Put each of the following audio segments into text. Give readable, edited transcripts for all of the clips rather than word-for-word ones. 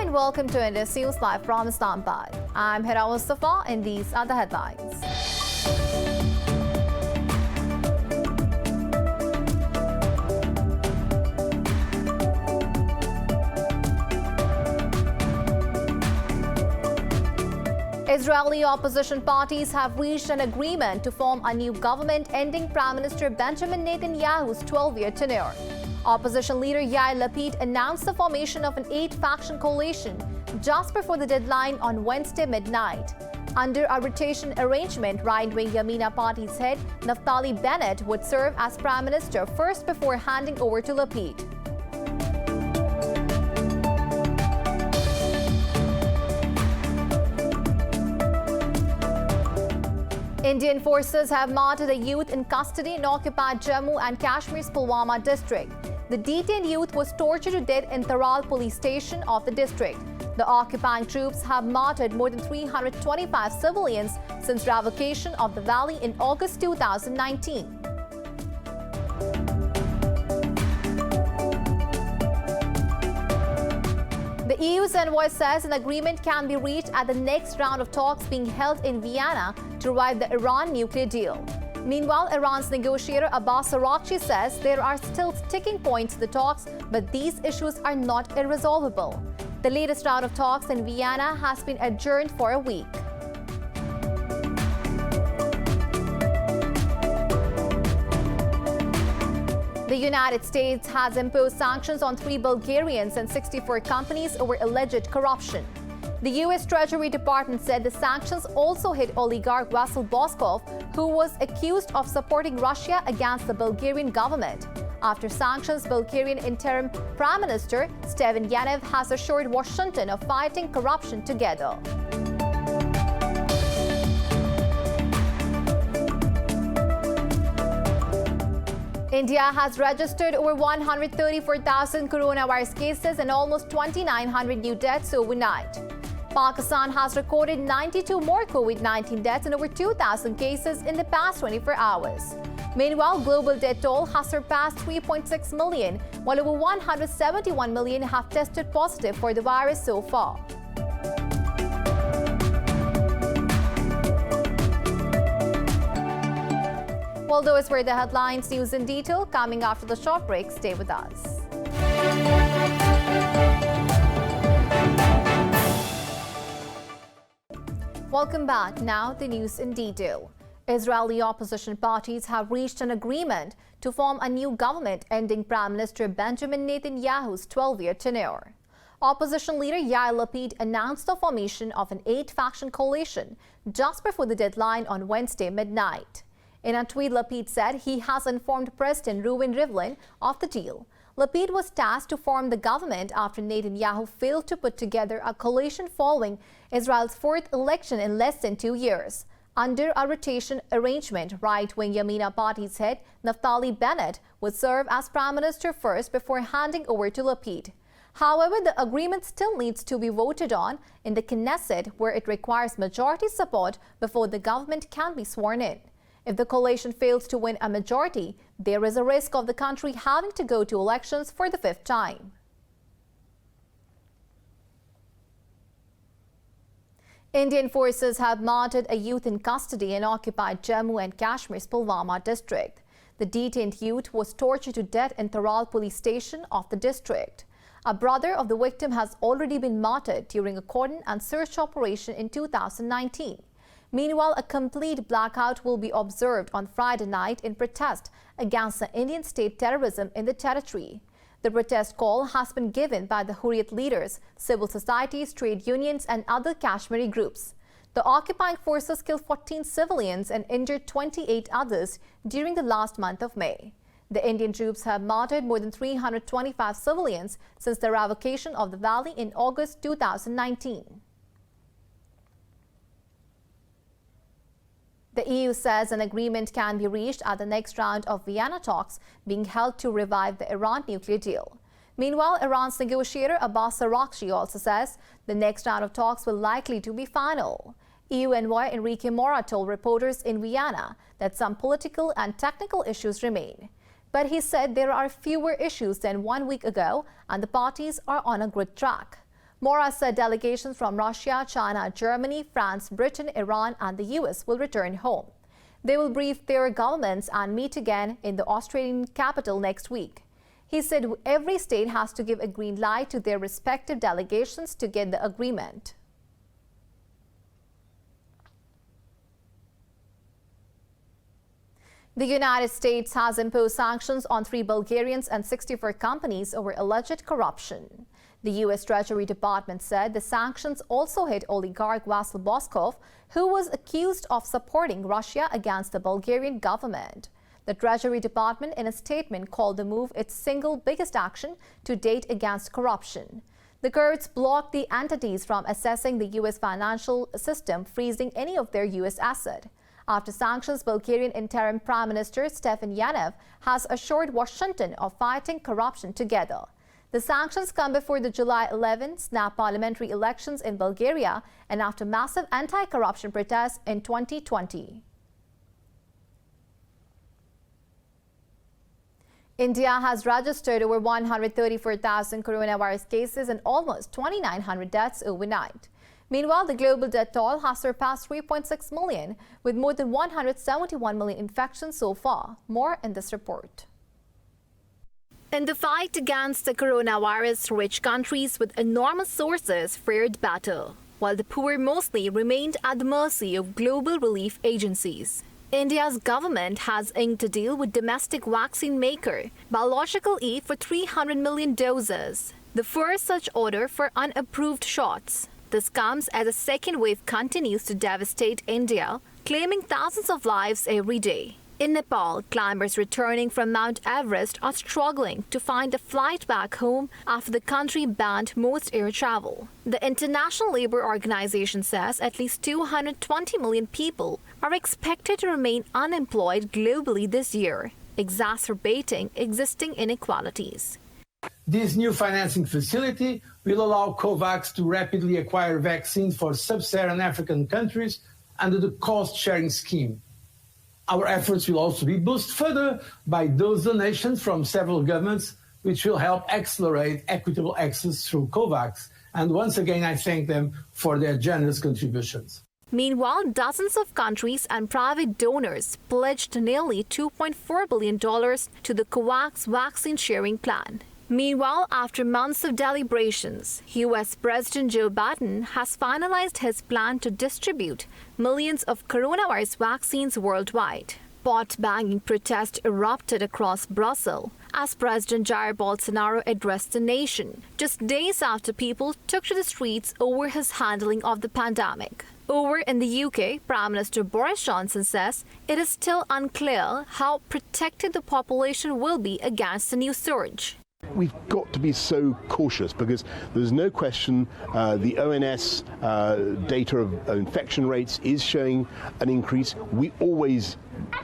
and welcome to Indus News Live from Islamabad. I'm Hira Mustafa and these are the headlines. Israeli opposition parties have reached an agreement to form a new government ending Prime Minister Benjamin Netanyahu's 12-year tenure. Opposition leader Yair Lapid announced the formation of an 8-faction coalition just before the deadline on Wednesday midnight. Under a rotation arrangement, right-wing Yamina Party's head Naftali Bennett would serve as Prime Minister first before handing over to Lapid. Indian forces have martyred a youth in custody in occupied Jammu and Kashmir's Pulwama district. The detained youth was tortured to death in Taral police station of the district. The occupying troops have martyred more than 325 civilians since revocation of the valley in August 2019. The EU's envoy says an agreement can be reached at the next round of talks being held in Vienna to revive the Iran nuclear deal. Meanwhile, Iran's negotiator Abbas Araghchi says there are still sticking points to the talks, but these issues are not irresolvable. The latest round of talks in Vienna has been adjourned for a week. The United States has imposed sanctions on 3 Bulgarians and 64 companies over alleged corruption. The U.S. Treasury Department said the sanctions also hit oligarch Vasil Boskov, who was accused of supporting Russia against the Bulgarian government. After sanctions, Bulgarian interim Prime Minister Stevan Yanev has assured Washington of fighting corruption together. India has registered over 134,000 coronavirus cases and almost 2,900 new deaths overnight. Pakistan has recorded 92 more COVID-19 deaths and over 2,000 cases in the past 24 hours. Meanwhile, global death toll has surpassed 3.6 million, while over 171 million have tested positive for the virus so far. Well, those were the headlines. News in detail coming after the short break. Stay with us. Welcome back. Now the news in detail. Israeli opposition parties have reached an agreement to form a new government ending Prime Minister Benjamin Netanyahu's 12-year tenure. Opposition leader Yair Lapid announced the formation of an 8-faction coalition just before the deadline on Wednesday midnight. In a tweet, Lapid said he has informed President Reuven Rivlin of the deal. Lapid was tasked to form the government after Netanyahu failed to put together a coalition following Israel's 4th election in less than 2 years. Under a rotation arrangement, right-wing Yamina Party's head Naftali Bennett would serve as Prime Minister first before handing over to Lapid. However, the agreement still needs to be voted on in the Knesset, where it requires majority support before the government can be sworn in. If the coalition fails to win a majority, there is a risk of the country having to go to elections for the 5th time. Indian forces have martyred a youth in custody in occupied Jammu and Kashmir's Pulwama district. The detained youth was tortured to death in Taral police station of the district. A brother of the victim has already been martyred during a cordon and search operation in 2019. Meanwhile, a complete blackout will be observed on Friday night in protest against the Indian state terrorism in the territory. The protest call has been given by the Hurriyat leaders, civil societies, trade unions and other Kashmiri groups. The occupying forces killed 14 civilians and injured 28 others during the last month of May. The Indian troops have martyred more than 325 civilians since the revocation of the valley in August 2019. The EU says an agreement can be reached at the next round of Vienna talks being held to revive the Iran nuclear deal. Meanwhile, Iran's negotiator Abbas Araghchi also says the next round of talks will likely to be final. EU envoy Enrique Mora told reporters in Vienna that some political and technical issues remain. But he said there are fewer issues than 1 week ago and the parties are on a good track. Mora said delegations from Russia, China, Germany, France, Britain, Iran and the US will return home. They will brief their governments and meet again in the Australian capital next week. He said every state has to give a green light to their respective delegations to get the agreement. The United States has imposed sanctions on 3 Bulgarians and 64 companies over alleged corruption. The U.S. Treasury Department said the sanctions also hit oligarch Vasil Boskov, who was accused of supporting Russia against the Bulgarian government. The Treasury Department, in a statement, called the move its single biggest action to date against corruption. The Kurds blocked the entities from accessing the U.S. financial system, freezing any of their U.S. assets. After sanctions, Bulgarian interim Prime Minister Stefan Yanev has assured Washington of fighting corruption together. The sanctions come before the July 11 snap parliamentary elections in Bulgaria and after massive anti-corruption protests in 2020. India has registered over 134,000 coronavirus cases and almost 2,900 deaths overnight. Meanwhile, the global death toll has surpassed 3.6 million, with more than 171 million infections so far. More in this report. In the fight against the coronavirus, rich countries with enormous sources fared better, while the poor mostly remained at the mercy of global relief agencies. India's government has inked a deal with domestic vaccine maker Biological E for 300 million doses, the first such order for unapproved shots. This comes as a second wave continues to devastate India, claiming thousands of lives every day. In Nepal, climbers returning from Mount Everest are struggling to find a flight back home after the country banned most air travel. The International Labour Organization says at least 220 million people are expected to remain unemployed globally this year, exacerbating existing inequalities. This new financing facility will allow COVAX to rapidly acquire vaccines for sub-Saharan African countries under the cost-sharing scheme. Our efforts will also be boosted further by those donations from several governments, which will help accelerate equitable access through COVAX. And once again, I thank them for their generous contributions. Meanwhile, dozens of countries and private donors pledged nearly $2.4 billion to the COVAX vaccine sharing plan. Meanwhile, after months of deliberations, U.S. President Joe Biden has finalized his plan to distribute millions of coronavirus vaccines worldwide. Pot-banging protests erupted across Brussels as President Jair Bolsonaro addressed the nation, just days after people took to the streets over his handling of the pandemic. Over in the UK, Prime Minister Boris Johnson says it is still unclear how protected the population will be against the new surge. We've got to be so cautious because there's no question the ONS data of infection rates is showing an increase. We always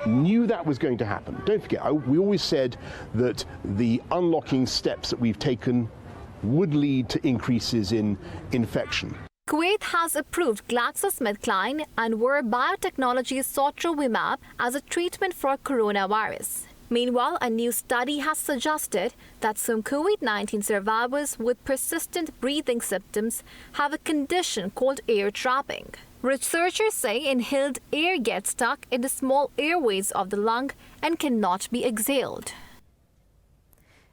knew that was going to happen. Don't forget, we always said that the unlocking steps that we've taken would lead to increases in infection. Kuwait has approved GlaxoSmithKline and Vir Biotechnology's Sotrovimab as a treatment for coronavirus. Meanwhile, a new study has suggested that some COVID-19 survivors with persistent breathing symptoms have a condition called air trapping. Researchers say inhaled air gets stuck in the small airways of the lung and cannot be exhaled.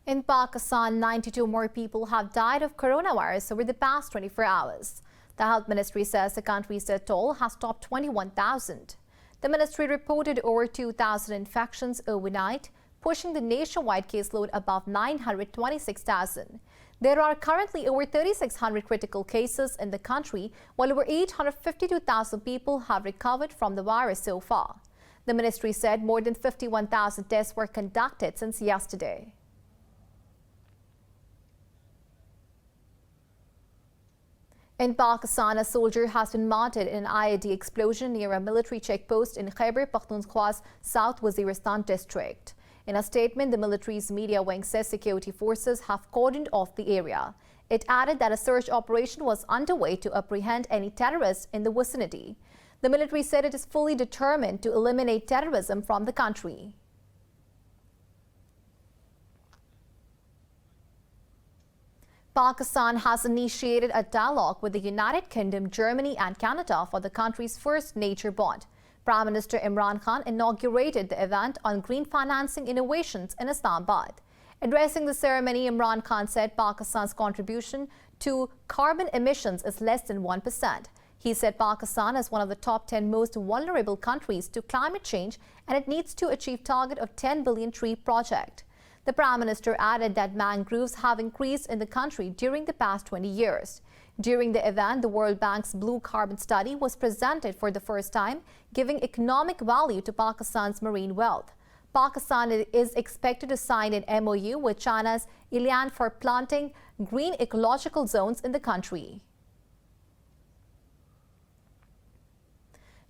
In Pakistan, 92 more people have died of coronavirus over the past 24 hours. The health ministry says the country's death toll has topped 21,000. The ministry reported over 2,000 infections overnight, pushing the nationwide caseload above 926,000. There are currently over 3,600 critical cases in the country, while over 852,000 people have recovered from the virus so far. The ministry said more than 51,000 tests were conducted since yesterday. In Pakistan, a soldier has been martyred in an IED explosion near a military checkpost in Khyber Pakhtunkhwa's South Waziristan district. In a statement, the military's media wing says security forces have cordoned off the area. It added that a search operation was underway to apprehend any terrorists in the vicinity. The military said it is fully determined to eliminate terrorism from the country. Pakistan has initiated a dialogue with the United Kingdom, Germany and Canada for the country's first nature bond. Prime Minister Imran Khan inaugurated the event on green financing innovations in Islamabad. Addressing the ceremony, Imran Khan said Pakistan's contribution to carbon emissions is less than 1%. He said Pakistan is one of the top 10 most vulnerable countries to climate change and it needs to achieve target of 10 billion tree project. The Prime Minister added that mangroves have increased in the country during the past 20 years. During the event, the World Bank's Blue Carbon Study was presented for the first time, giving economic value to Pakistan's marine wealth. Pakistan is expected to sign an MOU with China's Ilian for planting green ecological zones in the country.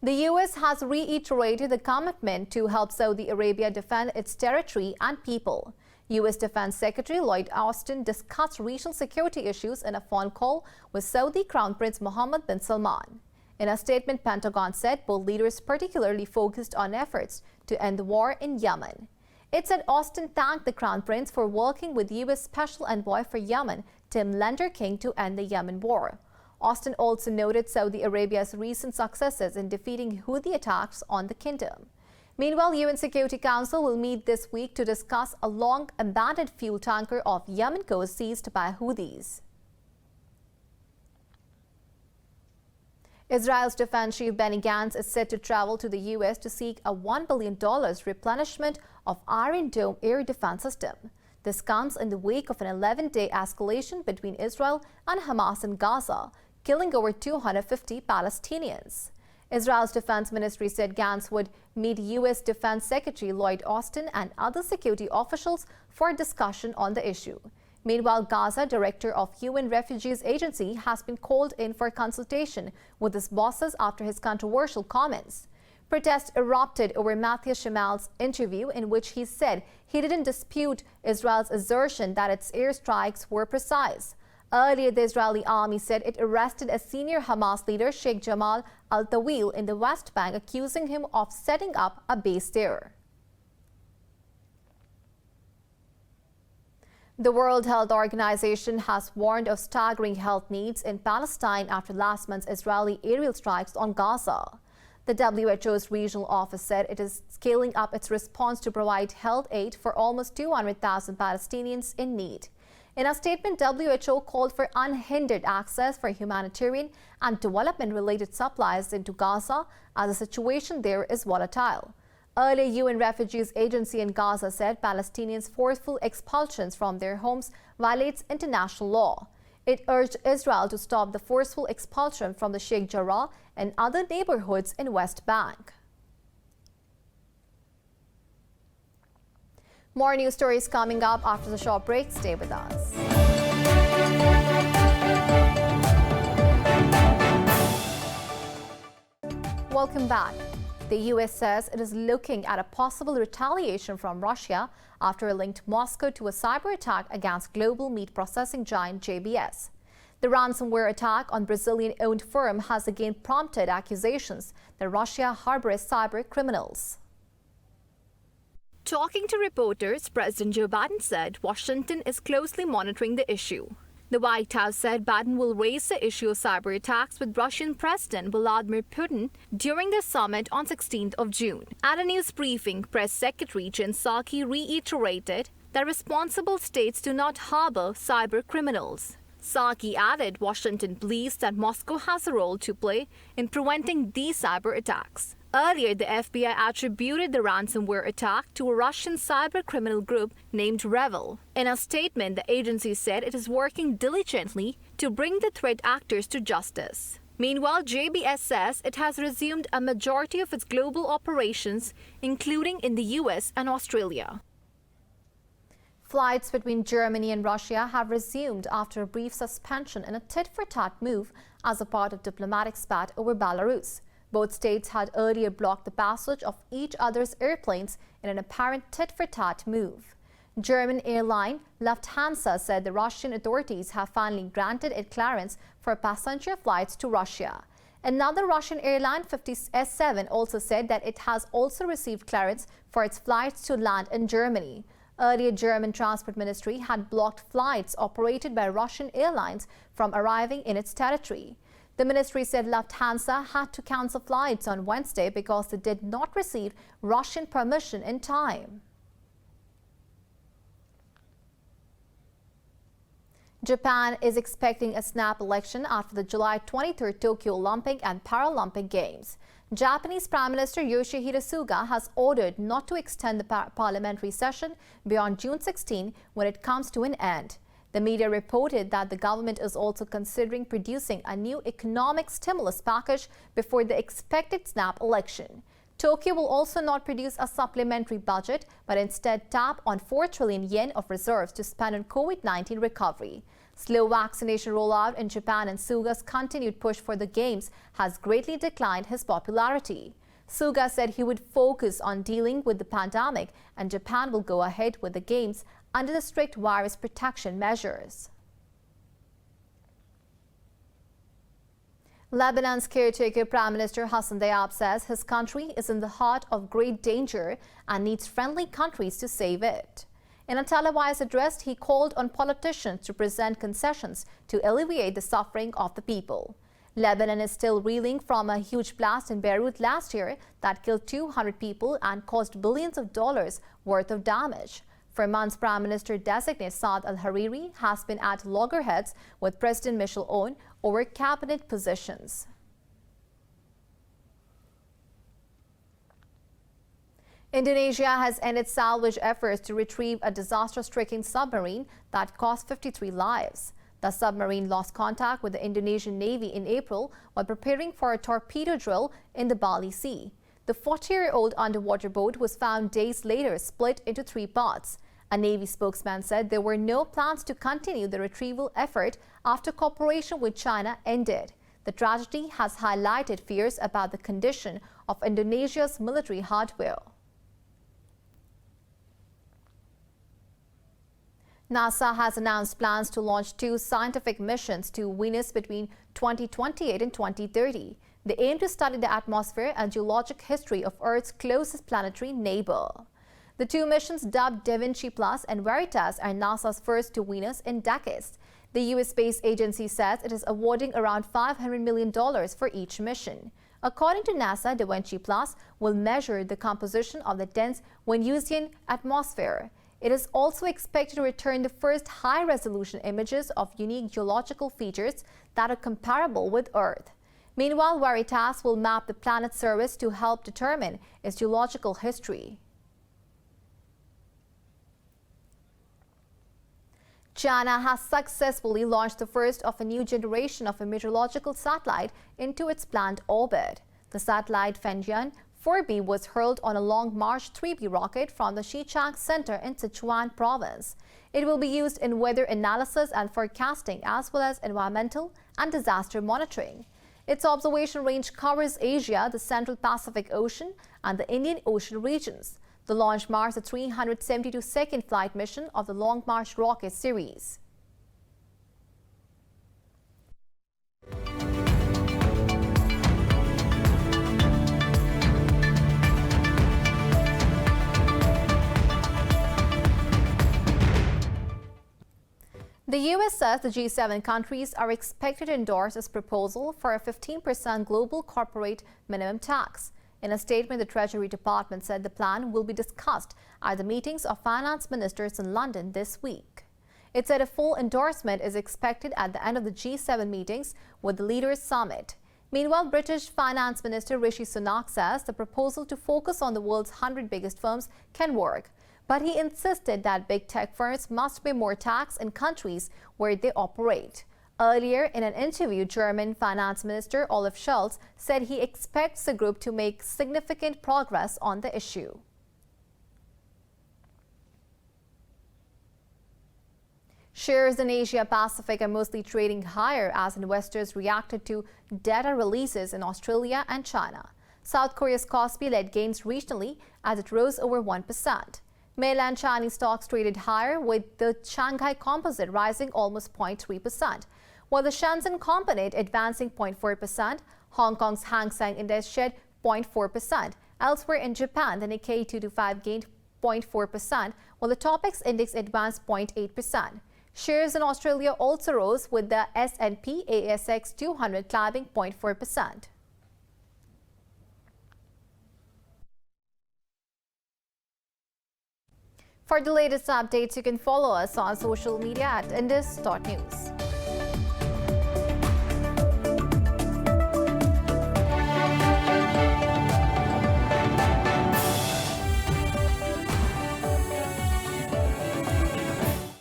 The U.S. has reiterated the commitment to help Saudi Arabia defend its territory and people. U.S. Defense Secretary Lloyd Austin discussed regional security issues in a phone call with Saudi Crown Prince Mohammed bin Salman. In a statement, Pentagon said both leaders particularly focused on efforts to end the war in Yemen. It said Austin thanked the Crown Prince for working with U.S. Special Envoy for Yemen, Tim Lender-King, to end the Yemen war. Austin also noted Saudi Arabia's recent successes in defeating Houthi attacks on the kingdom. Meanwhile, UN Security Council will meet this week to discuss a long-abandoned fuel tanker off Yemen coast seized by Houthis. Israel's defense chief Benny Gantz is set to travel to the U.S. to seek a $1 billion replenishment of Iron Dome air defense system. This comes in the wake of an 11-day escalation between Israel and Hamas in Gaza, killing over 250 Palestinians. Israel's defense ministry said Gantz would meet U.S. Defense Secretary Lloyd Austin and other security officials for discussion on the issue. Meanwhile, Gaza director of UN Refugees Agency has been called in for consultation with his bosses after his controversial comments. Protests erupted over Mathias Shimal's interview in which he said he didn't dispute Israel's assertion that its airstrikes were precise. Earlier, the Israeli army said it arrested a senior Hamas leader, Sheikh Jamal al-Tawil, in the West Bank, accusing him of setting up a base there. The World Health Organization has warned of staggering health needs in Palestine after last month's Israeli aerial strikes on Gaza. The WHO's regional office said it is scaling up its response to provide health aid for almost 200,000 Palestinians in need. In a statement, WHO called for unhindered access for humanitarian and development-related supplies into Gaza as the situation there is volatile. Earlier, UN Refugees Agency in Gaza said Palestinians' forceful expulsions from their homes violates international law. It urged Israel to stop the forceful expulsion from the Sheikh Jarrah and other neighborhoods in West Bank. More news stories coming up after the short break. Stay with us. Welcome back. The U.S. says it is looking at a possible retaliation from Russia after it linked Moscow to a cyber attack against global meat processing giant JBS. The ransomware attack on Brazilian-owned firm has again prompted accusations that Russia harbors cyber criminals. Talking to reporters, President Joe Biden said Washington is closely monitoring the issue. The White House said Biden will raise the issue of cyber attacks with Russian President Vladimir Putin during the summit on 16th of June. At a news briefing, Press Secretary Jen Psaki reiterated that responsible states do not harbor cyber criminals. Psaki added Washington believes that Moscow has a role to play in preventing these cyber attacks. Earlier, the FBI attributed the ransomware attack to a Russian cyber criminal group named Revil. In a statement, the agency said it is working diligently to bring the threat actors to justice. Meanwhile, JBS says it has resumed a majority of its global operations, including in the US and Australia. Flights between Germany and Russia have resumed after a brief suspension in a tit-for-tat move as a part of diplomatic spat over Belarus. Both states had earlier blocked the passage of each other's airplanes in an apparent tit-for-tat move. German airline Lufthansa said the Russian authorities have finally granted it clearance for passenger flights to Russia. Another Russian airline, 50S7, also said that it has also received clearance for its flights to land in Germany. Earlier, German Transport Ministry had blocked flights operated by Russian airlines from arriving in its territory. The ministry said Lufthansa had to cancel flights on Wednesday because they did not receive Russian permission in time. Japan is expecting a snap election after the July 23 Tokyo Olympic and Paralympic Games. Japanese Prime Minister Yoshihide Suga has ordered not to extend the parliamentary session beyond June 16 when it comes to an end. The media reported that the government is also considering producing a new economic stimulus package before the expected snap election. Tokyo will also not produce a supplementary budget, but instead tap on 4 trillion yen of reserves to spend on COVID-19 recovery. Slow vaccination rollout in Japan and Suga's continued push for the Games has greatly declined his popularity. Suga said he would focus on dealing with the pandemic and Japan will go ahead with the Games under the strict virus protection measures. Lebanon's caretaker Prime Minister Hassan Diab says his country is in the heart of great danger and needs friendly countries to save it. In a televised address, he called on politicians to present concessions to alleviate the suffering of the people. Lebanon is still reeling from a huge blast in Beirut last year that killed 200 people and caused billions of dollars worth of damage. For months, Prime Minister-designate Saad al-Hariri has been at loggerheads with President Michel Aoun over cabinet positions. Indonesia has ended salvage efforts to retrieve a disaster-stricken submarine that cost 53 lives. The submarine lost contact with the Indonesian Navy in April while preparing for a torpedo drill in the Bali Sea. The 40-year-old underwater boat was found days later split into 3 parts. A Navy spokesman said there were no plans to continue the retrieval effort after cooperation with China ended. The tragedy has highlighted fears about the condition of Indonesia's military hardware. NASA has announced plans to launch 2 scientific missions to Venus between 2028 and 2030. They aim to study the atmosphere and geologic history of Earth's closest planetary neighbor. The 2 missions, dubbed Da Vinci Plus and Veritas, are NASA's first to Venus in decades. The U.S. Space Agency says it is awarding around $500 million for each mission. According to NASA, Da Vinci Plus will measure the composition of the dense Venusian atmosphere. It is also expected to return the first high-resolution images of unique geological features that are comparable with Earth. Meanwhile, Veritas will map the planet's surface to help determine its geological history. China has successfully launched the first of a new generation of a meteorological satellite into its planned orbit. The satellite Fengtian 4B was hurled on a Long March 3B rocket from the Xichang Center in Sichuan province. It will be used in weather analysis and forecasting as well as environmental and disaster monitoring. Its observation range covers Asia, the Central Pacific Ocean, and the Indian Ocean regions. The launch marks the 372nd flight mission of the Long March rocket series. The U.S. says the G7 countries are expected to endorse its proposal for a 15% global corporate minimum tax. In a statement, the Treasury Department said the plan will be discussed at the meetings of finance ministers in London this week. It said a full endorsement is expected at the end of the G7 meetings with the Leaders Summit. Meanwhile, British Finance Minister Rishi Sunak says the proposal to focus on the world's 100 biggest firms can work. But he insisted that big tech firms must pay more tax in countries where they operate. Earlier in an interview, German Finance Minister Olaf Scholz said he expects the group to make significant progress on the issue. Shares in Asia Pacific are mostly trading higher as investors reacted to data releases in Australia and China. South Korea's Kospi led gains regionally as it rose over 1%. Mainland Chinese stocks traded higher, with the Shanghai Composite rising almost 0.3%, while the Shenzhen Composite advancing 0.4%. Hong Kong's Hang Seng Index shed 0.4%. Elsewhere in Japan, the Nikkei 225 gained 0.4%, while the Topix index advanced 0.8%. Shares in Australia also rose, with the S&P ASX 200 climbing 0.4%. For the latest updates, you can follow us on social media at indus.news.